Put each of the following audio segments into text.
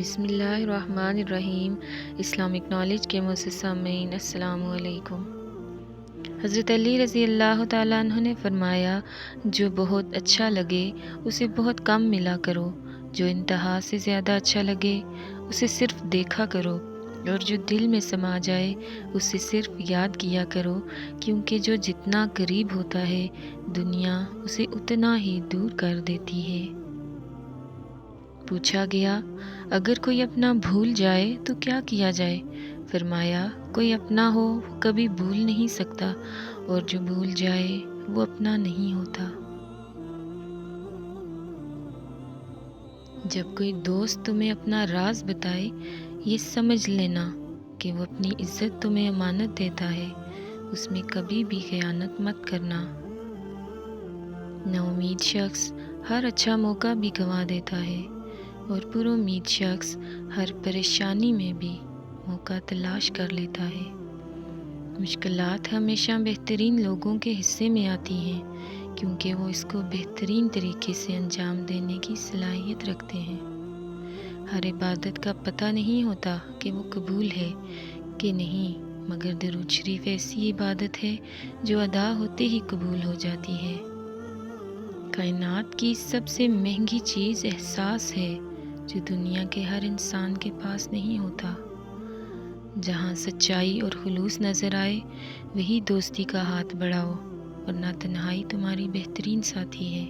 بسم اللہ الرحمن الرحیم۔ اسلامک نالج کے معزز سامعین السلام علیکم۔ حضرت علی رضی اللہ تعالیٰ عنہ نے فرمایا، جو بہت اچھا لگے اسے بہت کم ملا کرو، جو انتہا سے زیادہ اچھا لگے اسے صرف دیکھا کرو، اور جو دل میں سما جائے اسے صرف یاد کیا کرو، کیونکہ جو جتنا قریب ہوتا ہے دنیا اسے اتنا ہی دور کر دیتی ہے۔ پوچھا گیا، اگر کوئی اپنا بھول جائے تو کیا کیا جائے؟ فرمایا، کوئی اپنا ہو وہ کبھی بھول نہیں سکتا، اور جو بھول جائے وہ اپنا نہیں ہوتا۔ جب کوئی دوست تمہیں اپنا راز بتائے، یہ سمجھ لینا کہ وہ اپنی عزت تمہیں امانت دیتا ہے، اس میں کبھی بھی خیانت مت کرنا۔ نا امید شخص ہر اچھا موقع بھی گنوا دیتا ہے، اور پر امید شخص ہر پریشانی میں بھی موقع تلاش کر لیتا ہے۔ مشکلات ہمیشہ بہترین لوگوں کے حصے میں آتی ہیں، کیونکہ وہ اس کو بہترین طریقے سے انجام دینے کی صلاحیت رکھتے ہیں۔ ہر عبادت کا پتہ نہیں ہوتا کہ وہ قبول ہے کہ نہیں، مگر درود شریف ایسی عبادت ہے جو ادا ہوتے ہی قبول ہو جاتی ہے۔ کائنات کی سب سے مہنگی چیز احساس ہے، جو دنیا کے ہر انسان کے پاس نہیں ہوتا۔ جہاں سچائی اور خلوص نظر آئے وہی دوستی کا ہاتھ بڑھاؤ، ورنہ تنہائی تمہاری بہترین ساتھی ہے۔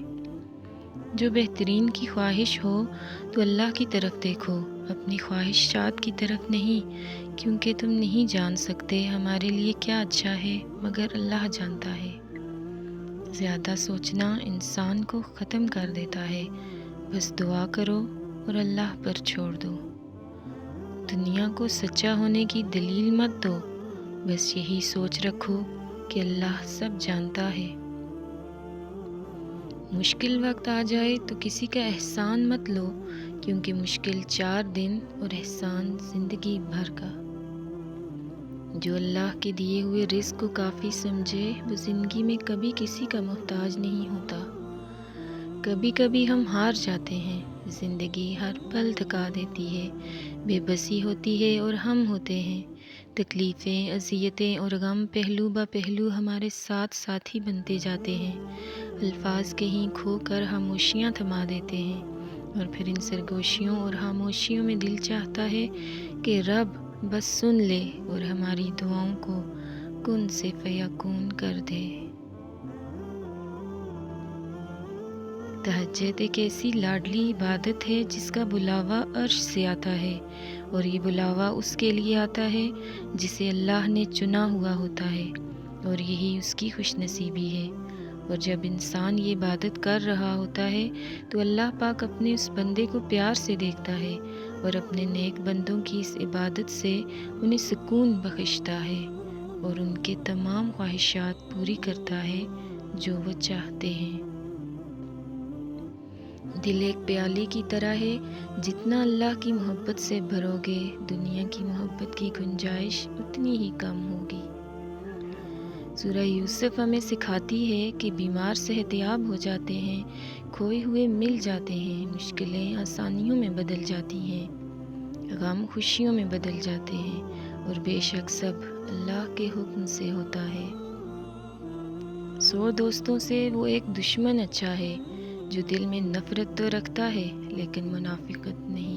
جو بہترین کی خواہش ہو تو اللہ کی طرف دیکھو، اپنی خواہشات کی طرف نہیں، کیونکہ تم نہیں جان سکتے ہمارے لیے کیا اچھا ہے، مگر اللہ جانتا ہے۔ زیادہ سوچنا انسان کو ختم کر دیتا ہے، بس دعا کرو اور اللہ پر چھوڑ دو۔ دنیا کو سچا ہونے کی دلیل مت دو، بس یہی سوچ رکھو کہ اللہ سب جانتا ہے۔ مشکل وقت آ جائے تو کسی کا احسان مت لو، کیونکہ مشکل 4 دن اور احسان زندگی بھر کا۔ جو اللہ کے دیے ہوئے رزق کو کافی سمجھے وہ زندگی میں کبھی کسی کا محتاج نہیں ہوتا۔ کبھی کبھی ہم ہار جاتے ہیں، زندگی ہر پل تھکا دیتی ہے، بے بسی ہوتی ہے اور ہم ہوتے ہیں۔ تکلیفیں، اذیتیں اور غم پہلو بہ پہلو ہمارے ساتھ ساتھی بنتے جاتے ہیں۔ الفاظ کہیں کھو کر خاموشیاں تھما دیتے ہیں، اور پھر ان سرگوشیوں اور خاموشیوں میں دل چاہتا ہے کہ رب بس سن لے اور ہماری دعاؤں کو کن سے فیکون کر دے۔ تہجد ایک ایسی لاڈلی عبادت ہے جس کا بلاوا عرش سے آتا ہے، اور یہ بلاوا اس کے لیے آتا ہے جسے اللہ نے چنا ہوا ہوتا ہے، اور یہی اس کی خوش نصیبی ہے۔ اور جب انسان یہ عبادت کر رہا ہوتا ہے تو اللہ پاک اپنے اس بندے کو پیار سے دیکھتا ہے، اور اپنے نیک بندوں کی اس عبادت سے انہیں سکون بخشتا ہے، اور ان کے تمام خواہشات پوری کرتا ہے جو وہ چاہتے ہیں۔ دل ایک پیالے کی طرح ہے، جتنا اللہ کی محبت سے بھرو گے دنیا کی محبت کی گنجائش اتنی ہی کم ہوگی۔ سورہ یوسف ہمیں سکھاتی ہے کہ بیمار صحتیاب ہو جاتے ہیں، کھوئے ہوئے مل جاتے ہیں، مشکلیں آسانیوں میں بدل جاتی ہیں، غم خوشیوں میں بدل جاتے ہیں، اور بے شک سب اللہ کے حکم سے ہوتا ہے۔ 100 دوستوں سے وہ ایک دشمن اچھا ہے، جو دل میں نفرت تو رکھتا ہے لیکن منافقت نہیں۔